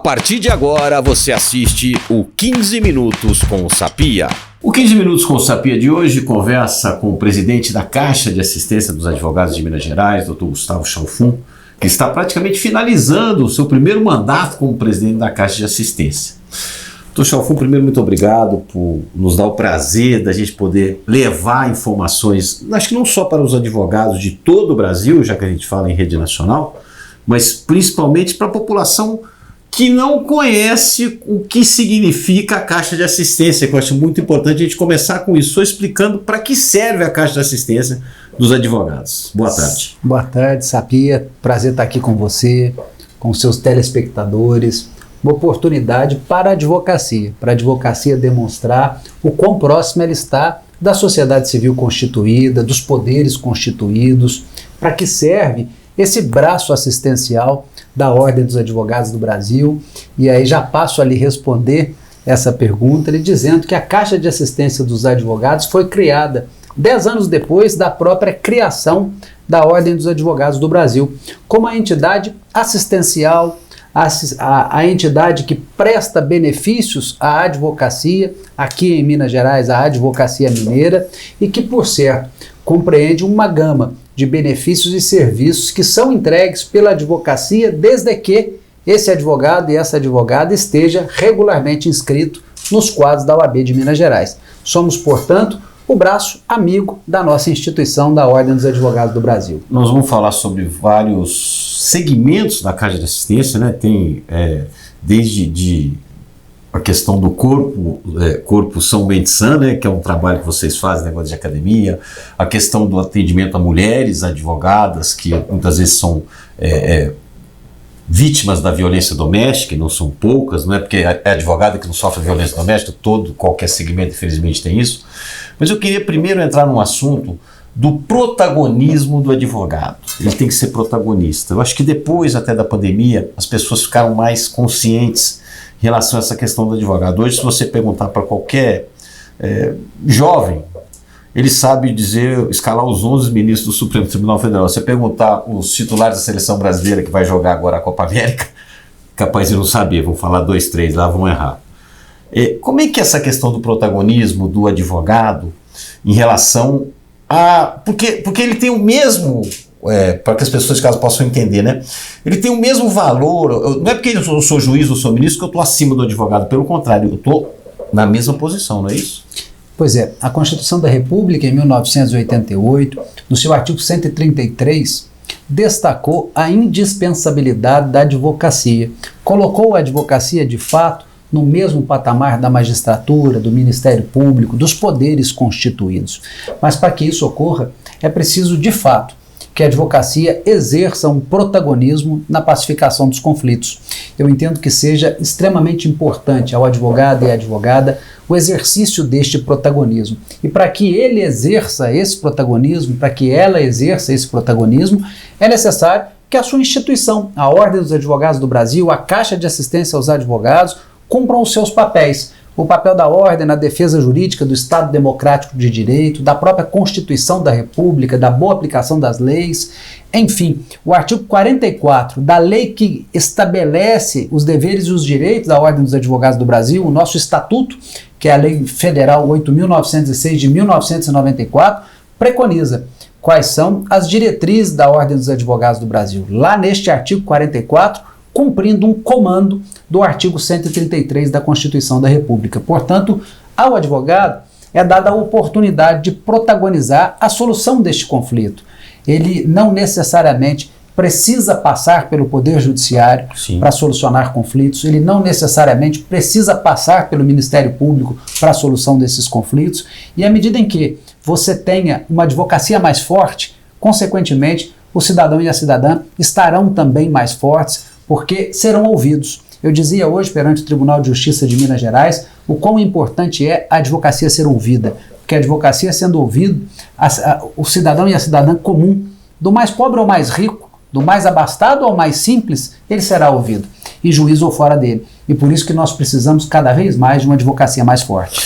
partir de agora você assiste o 15 Minutos com o Sapia. O 15 Minutos com o Sapia de hoje conversa com o presidente da Caixa de Assistência dos Advogados de Minas Gerais, Dr. Gustavo Chalfun, que está praticamente finalizando o seu primeiro mandato como presidente da Caixa de Assistência. Dr. Chalfun, primeiro, muito obrigado por nos dar o prazer da gente poder levar informações, acho que não só para os advogados de todo o Brasil, já que a gente fala em rede nacional, mas principalmente para a população que não conhece o que significa a Caixa de Assistência, que eu acho muito importante a gente começar com isso, só explicando para que serve a Caixa de Assistência dos advogados. Boa tarde. Boa tarde, Sapia. Prazer estar aqui com você, com seus telespectadores. Uma oportunidade para a advocacia demonstrar o quão próxima ela está da sociedade civil constituída, dos poderes constituídos, para que serve esse braço assistencial da Ordem dos Advogados do Brasil. E aí já passo a lhe responder essa pergunta, lhe dizendo que a Caixa de Assistência dos Advogados foi criada 10 anos depois da própria criação da Ordem dos Advogados do Brasil, como a entidade assistencial, a entidade que presta benefícios à advocacia, aqui em Minas Gerais, a Advocacia Mineira, e que, por certo, compreende uma gama de benefícios e serviços que são entregues pela advocacia desde que esse advogado e essa advogada esteja regularmente inscrito nos quadros da OAB de Minas Gerais. Somos, portanto, o braço amigo da nossa instituição, da Ordem dos Advogados do Brasil. Nós vamos falar sobre vários segmentos da Caixa de Assistência, né? Tem desde a questão do corpo São Benção, né? Que é um trabalho que vocês fazem, negócio de academia, a questão do atendimento a mulheres advogadas, que muitas vezes são vítimas da violência doméstica, e não são poucas, não é porque é advogada que não sofre violência doméstica, qualquer segmento infelizmente tem isso. Mas eu queria primeiro entrar num assunto do protagonismo do advogado. Ele tem que ser protagonista. Eu acho que depois até da pandemia as pessoas ficaram mais conscientes em relação a essa questão do advogado. Hoje, se você perguntar para qualquer jovem, ele sabe escalar os 11 ministros do Supremo Tribunal Federal. Se você perguntar os titulares da seleção brasileira que vai jogar agora a Copa América, capaz de não saber, vão falar 2, 3 lá, vão errar. Como é que é essa questão do protagonismo do advogado em relação a... Porque ele tem o mesmo... para que as pessoas de casa possam entender, né? Ele tem o mesmo valor. Não é porque eu sou juiz ou sou ministro que eu estou acima do advogado. Pelo contrário, eu estou na mesma posição, não é isso? Pois é. A Constituição da República, em 1988, no seu artigo 133, destacou a indispensabilidade da advocacia. Colocou a advocacia, de fato, no mesmo patamar da magistratura, do Ministério Público, dos poderes constituídos. Mas para que isso ocorra, é preciso, de fato, que a advocacia exerça um protagonismo na pacificação dos conflitos. Eu entendo que seja extremamente importante ao advogado e à advogada o exercício deste protagonismo. E para que ele exerça esse protagonismo, para que ela exerça esse protagonismo, é necessário que a sua instituição, a Ordem dos Advogados do Brasil, a Caixa de Assistência aos Advogados, cumpram os seus papéis. O papel da Ordem na defesa jurídica do Estado Democrático de Direito, da própria Constituição da República, da boa aplicação das leis, enfim, o artigo 44 da lei que estabelece os deveres e os direitos da Ordem dos Advogados do Brasil, o nosso estatuto, que é a Lei Federal 8.906 de 1994, preconiza quais são as diretrizes da Ordem dos Advogados do Brasil. Lá neste artigo 44, cumprindo um comando do artigo 133 da Constituição da República. Portanto, ao advogado é dada a oportunidade de protagonizar a solução deste conflito. Ele não necessariamente precisa passar pelo Poder Judiciário para solucionar conflitos, ele não necessariamente precisa passar pelo Ministério Público para a solução desses conflitos, e à medida em que você tenha uma advocacia mais forte, consequentemente, o cidadão e a cidadã estarão também mais fortes, porque serão ouvidos. Eu dizia hoje perante o Tribunal de Justiça de Minas Gerais o quão importante é a advocacia ser ouvida, porque a advocacia sendo ouvido, o cidadão e a cidadã comum, do mais pobre ao mais rico, do mais abastado ao mais simples, ele será ouvido, em juízo ou fora dele. E por isso que nós precisamos cada vez mais de uma advocacia mais forte.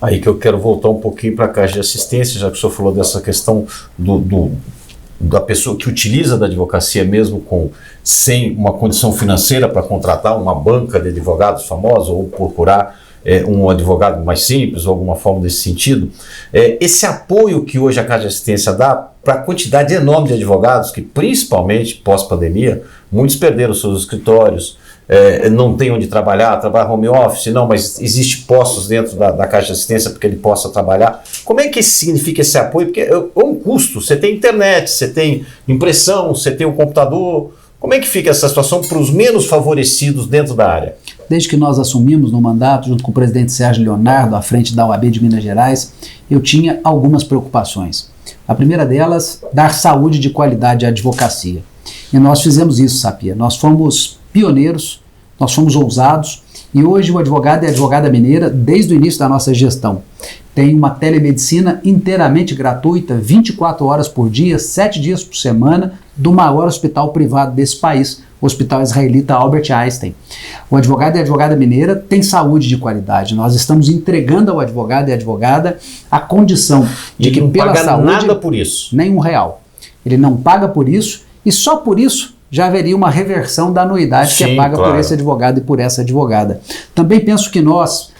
Aí que eu quero voltar um pouquinho para a Caixa de Assistência, já que o senhor falou dessa questão da pessoa que utiliza da advocacia mesmo sem uma condição financeira para contratar uma banca de advogados famosos ou procurar um advogado mais simples ou alguma forma desse sentido. Esse apoio que hoje a Caixa de Assistência dá para a quantidade enorme de advogados que, principalmente pós-pandemia, muitos perderam seus escritórios, não tem onde trabalhar home office, não, mas existe postos dentro da Caixa de Assistência para que ele possa trabalhar. Como é que significa esse apoio? Porque é um custo, você tem internet, você tem impressão, você tem um computador. Como é que fica essa situação para os menos favorecidos dentro da área? Desde que nós assumimos no mandato, junto com o presidente Sérgio Leonardo, à frente da OAB de Minas Gerais, eu tinha algumas preocupações. A primeira delas, dar saúde de qualidade à advocacia. E nós fizemos isso, Sapia. Nós fomos pioneiros, nós fomos ousados, e hoje o advogado e a advogada mineira, desde o início da nossa gestão, tem uma telemedicina inteiramente gratuita, 24 horas por dia, 7 dias por semana, do maior hospital privado desse país, o Hospital Israelita Albert Einstein. O advogado e a advogada mineira têm saúde de qualidade. Nós estamos entregando ao advogado e à advogada a condição de que pela saúde... Não paga nada por isso. Nem R$1. Ele não paga por isso e só por isso já haveria uma reversão da anuidade que é paga por esse advogado e por essa advogada. Também penso que nós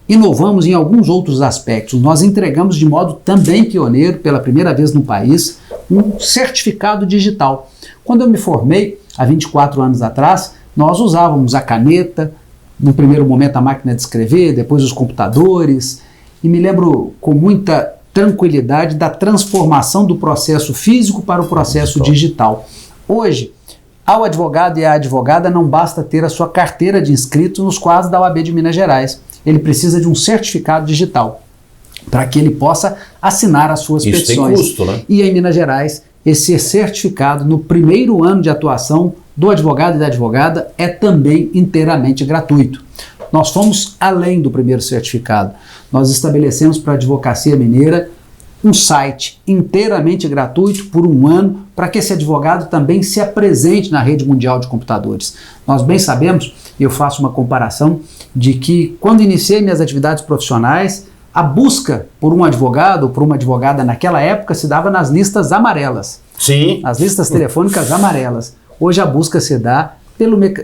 inovamos em alguns outros aspectos. Nós entregamos de modo também pioneiro, pela primeira vez no país, um certificado digital. Quando eu me formei, há 24 anos atrás, nós usávamos a caneta, no primeiro momento a máquina de escrever, depois os computadores, e me lembro com muita tranquilidade da transformação do processo físico para o processo digital. Hoje, ao advogado e à advogada não basta ter a sua carteira de inscritos nos quadros da OAB de Minas Gerais. Ele precisa de um certificado digital para que ele possa assinar as suas petições. Isso tem custo, né? E em Minas Gerais, esse certificado no primeiro ano de atuação do advogado e da advogada é também inteiramente gratuito. Nós fomos além do primeiro certificado. Nós estabelecemos para a advocacia mineira um site inteiramente gratuito por um ano para que esse advogado também se apresente na rede mundial de computadores. Nós bem sabemos, e eu faço uma comparação, de que quando iniciei minhas atividades profissionais, a busca por um advogado ou por uma advogada naquela época se dava nas listas amarelas. Sim. As listas telefônicas amarelas. Hoje a busca se dá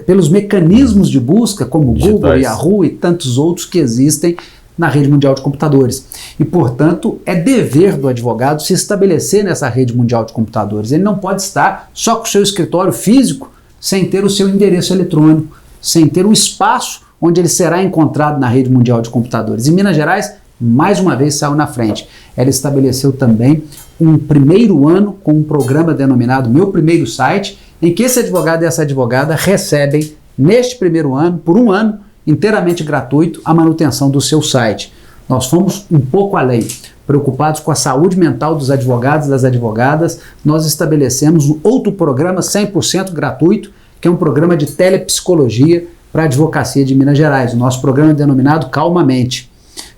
pelos mecanismos de busca, como o Google, Yahoo e tantos outros que existem na rede mundial de computadores. E, portanto, é dever do advogado se estabelecer nessa rede mundial de computadores. Ele não pode estar só com o seu escritório físico sem ter o seu endereço eletrônico, sem ter um espaço onde ele será encontrado na rede mundial de computadores. E Minas Gerais, mais uma vez, saiu na frente. Ela estabeleceu também um primeiro ano com um programa denominado Meu Primeiro Site, em que esse advogado e essa advogada recebem, neste primeiro ano, por um ano, inteiramente gratuito, a manutenção do seu site. Nós fomos um pouco além. Preocupados com a saúde mental dos advogados e das advogadas, nós estabelecemos um outro programa 100% gratuito, que é um programa de telepsicologia para a advocacia de Minas Gerais. O nosso programa é denominado Calmamente.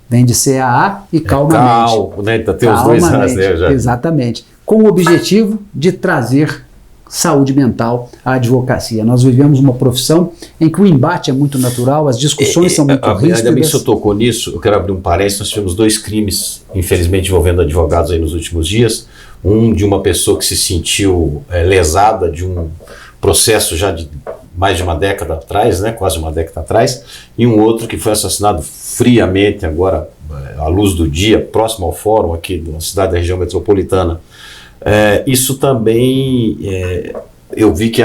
Vem de CAA e Calmamente. Calmo, né? Tem os dois anos, né, já. Exatamente. Com o objetivo de trazer saúde mental à advocacia. Nós vivemos uma profissão em que o embate é muito natural, as discussões são muito ríspidas. Ainda bem que o senhor tocou nisso, eu quero abrir um parênteses. Nós tivemos 2 crimes, infelizmente, envolvendo advogados aí nos últimos dias. Um de uma pessoa que se sentiu lesada de um processo já de mais de uma década atrás, né, quase uma década atrás, e um outro que foi assassinado friamente agora, à luz do dia, próximo ao fórum aqui da cidade da região metropolitana. Isso também, eu vi que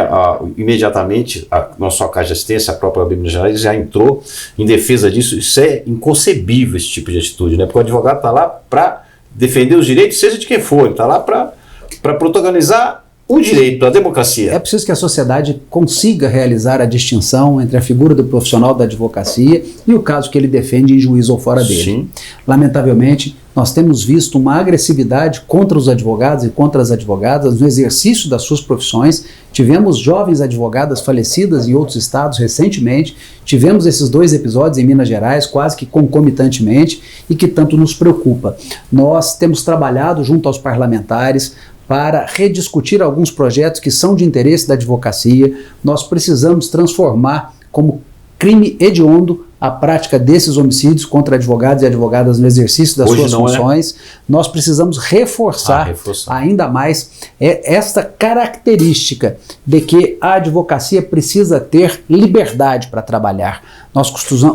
imediatamente a nossa Caixa de Assistência, a própria Minas Gerais, já entrou em defesa disso. Isso é inconcebível, esse tipo de atitude, né? Porque o advogado está lá para defender os direitos, seja de quem for, ele está lá para protagonizar o direito, a democracia. É preciso que a sociedade consiga realizar a distinção entre a figura do profissional da advocacia e o caso que ele defende em juízo ou fora dele. Sim. Lamentavelmente, nós temos visto uma agressividade contra os advogados e contra as advogadas no exercício das suas profissões. Tivemos jovens advogadas falecidas em outros estados recentemente, tivemos esses 2 episódios em Minas Gerais, quase que concomitantemente, e que tanto nos preocupa. Nós temos trabalhado junto aos parlamentares para rediscutir alguns projetos que são de interesse da advocacia. Nós precisamos transformar como crime hediondo a prática desses homicídios contra advogados e advogadas no exercício das suas funções. Nós precisamos reforçar ainda mais esta característica de que a advocacia precisa ter liberdade para trabalhar. Nós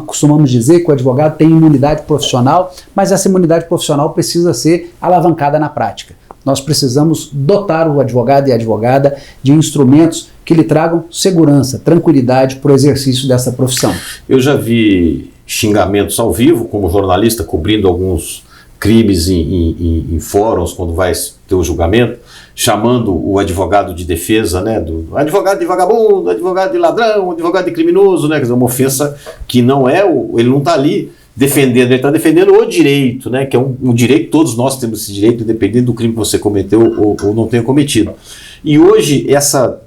costumamos dizer que o advogado tem imunidade profissional, mas essa imunidade profissional precisa ser alavancada na prática. Nós precisamos dotar o advogado e a advogada de instrumentos que lhe tragam segurança, tranquilidade para o exercício dessa profissão. Eu já vi xingamentos ao vivo, como jornalista, cobrindo alguns crimes em fóruns, quando vai ter o julgamento, chamando o advogado de defesa, né, do advogado de vagabundo, advogado de ladrão, advogado de criminoso, né, quer dizer, uma ofensa que não é, ele não está ali defendendo, ele está defendendo o direito, né, que é um direito, todos nós temos esse direito, independente do crime que você cometeu ou não tenha cometido. E hoje essa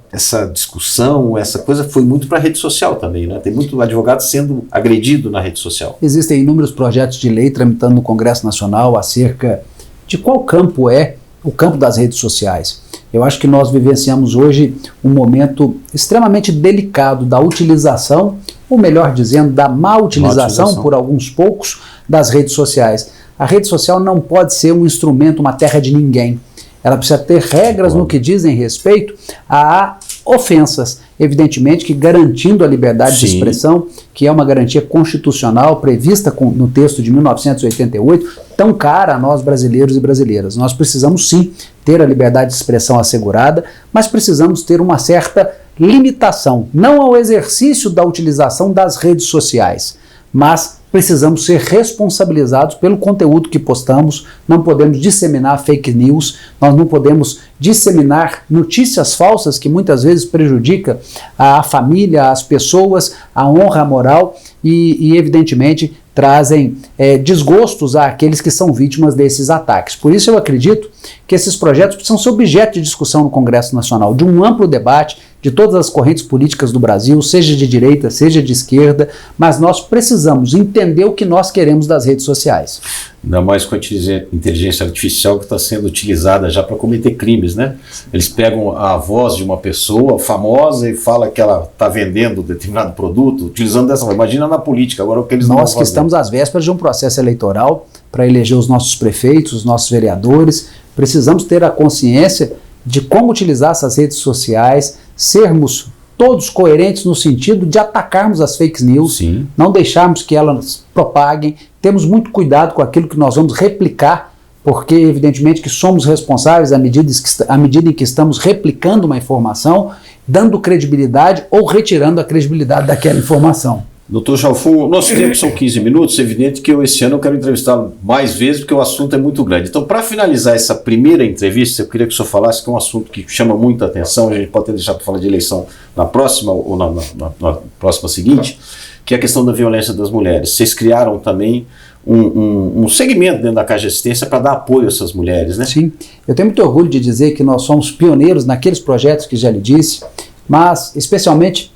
discussão, essa coisa foi muito para a rede social também, né? Tem muito advogado sendo agredido na rede social. Existem inúmeros projetos de lei tramitando no Congresso Nacional acerca de qual campo é o campo das redes sociais. Eu acho que nós vivenciamos hoje um momento extremamente delicado da utilização, ou melhor dizendo, da má utilização por alguns poucos das redes sociais. A rede social não pode ser um instrumento, uma terra de ninguém. Ela precisa ter regras no que dizem respeito a ofensas, evidentemente que garantindo a liberdade de expressão, que é uma garantia constitucional prevista no texto de 1988, tão cara a nós brasileiros e brasileiras. Nós precisamos sim ter a liberdade de expressão assegurada, mas precisamos ter uma certa limitação, não ao exercício da utilização das redes sociais, mas precisamos ser responsabilizados pelo conteúdo que postamos, não podemos disseminar fake news, nós não podemos disseminar notícias falsas que muitas vezes prejudicam a família, as pessoas, a honra moral e evidentemente trazem desgostos àqueles que são vítimas desses ataques. Por isso eu acredito que esses projetos precisam ser objeto de discussão no Congresso Nacional, de um amplo debate de todas as correntes políticas do Brasil, seja de direita, seja de esquerda, mas nós precisamos entender o que nós queremos das redes sociais. Ainda mais com a inteligência artificial que está sendo utilizada já para cometer crimes, né? Eles pegam a voz de uma pessoa famosa e fala que ela está vendendo determinado produto, utilizando dessa forma. Imagina na política, agora o que eles não vão fazer. Nós que estamos às vésperas de um processo eleitoral para eleger os nossos prefeitos, os nossos vereadores, precisamos ter a consciência de como utilizar essas redes sociais, sermos todos coerentes no sentido de atacarmos as fake news, não deixarmos que elas propaguem, temos muito cuidado com aquilo que nós vamos replicar, porque evidentemente que somos responsáveis à medida em que estamos replicando uma informação, dando credibilidade ou retirando a credibilidade daquela informação. Doutor Chalfon, nosso tempo são 15 minutos, é evidente que esse ano eu quero entrevistá-lo mais vezes porque o assunto é muito grande. Então, para finalizar essa primeira entrevista, eu queria que o senhor falasse que é um assunto que chama muita atenção, a gente pode até deixar para falar de eleição na próxima ou na próxima seguinte, que é a questão da violência das mulheres. Vocês criaram também um segmento dentro da Caixa de Assistência para dar apoio a essas mulheres, né? Sim, eu tenho muito orgulho de dizer que nós somos pioneiros naqueles projetos que já lhe disse, mas especialmente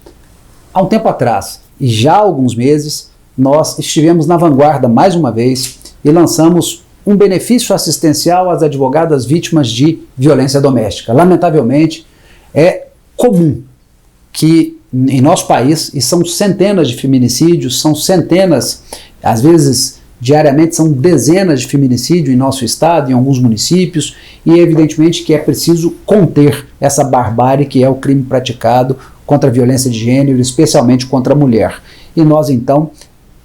há um tempo atrás, e já há alguns meses, nós estivemos na vanguarda mais uma vez e lançamos um benefício assistencial às advogadas vítimas de violência doméstica. Lamentavelmente, é comum que em nosso país, e são centenas de feminicídios, são centenas, às vezes diariamente são dezenas de feminicídios em nosso estado, em alguns municípios, e evidentemente que é preciso conter essa barbárie que é o crime praticado contra a violência de gênero, especialmente contra a mulher. E nós, então,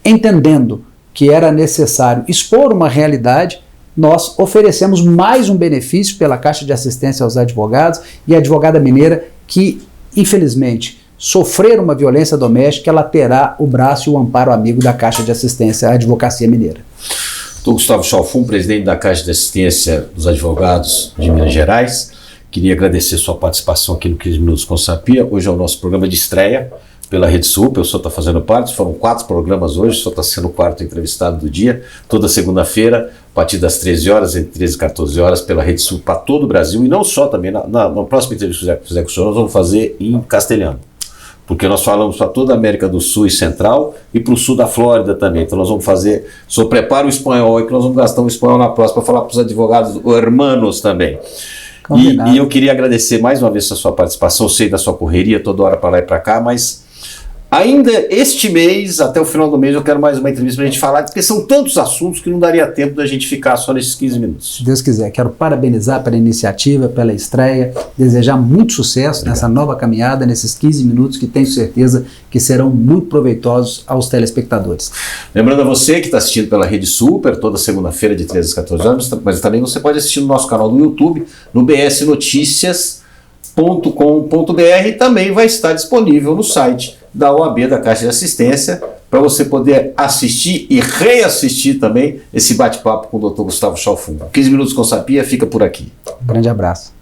entendendo que era necessário expor uma realidade, nós oferecemos mais um benefício pela Caixa de Assistência aos Advogados e a advogada mineira que, infelizmente, sofrer uma violência doméstica, ela terá o braço e o amparo amigo da Caixa de Assistência à Advocacia Mineira. Doutor Gustavo Chalfon, presidente da Caixa de Assistência dos Advogados de Minas Gerais, queria agradecer sua participação aqui no 15 Minutos com o Sapia. Hoje é o nosso programa de estreia pela Rede Sup, o senhor está fazendo parte, foram 4 programas hoje, o senhor está sendo o 4º entrevistado do dia, toda segunda-feira, a partir das 13 horas, entre 13 e 14 horas, pela Rede Sup para todo o Brasil, e não só também, na próxima entrevista que fizer com o senhor, nós vamos fazer em castelhano, porque nós falamos para toda a América do Sul e Central e para o sul da Flórida também, então nós vamos fazer, o senhor prepara o espanhol aí, que nós vamos gastar um espanhol na próxima para falar para os advogados hermanos também. E eu queria agradecer mais uma vez a sua participação, eu sei da sua correria, toda hora para lá e para cá, mas Ainda este mês, até o final do mês, eu quero mais uma entrevista para a gente falar, porque são tantos assuntos que não daria tempo da gente ficar só nesses 15 minutos. Se Deus quiser, quero parabenizar pela iniciativa, pela estreia, desejar muito sucesso nessa nova caminhada, nesses 15 minutos que tenho certeza que serão muito proveitosos aos telespectadores. Lembrando a você que está assistindo pela Rede Super, toda segunda-feira de 13 às 14 horas, mas também você pode assistir no nosso canal do YouTube, no bsnoticias.com.br, e também vai estar disponível no site da OAB, da Caixa de Assistência, para você poder assistir e reassistir também esse bate-papo com o Dr. Gustavo Chalfun. 15 minutos com Sapia fica por aqui. Um grande abraço.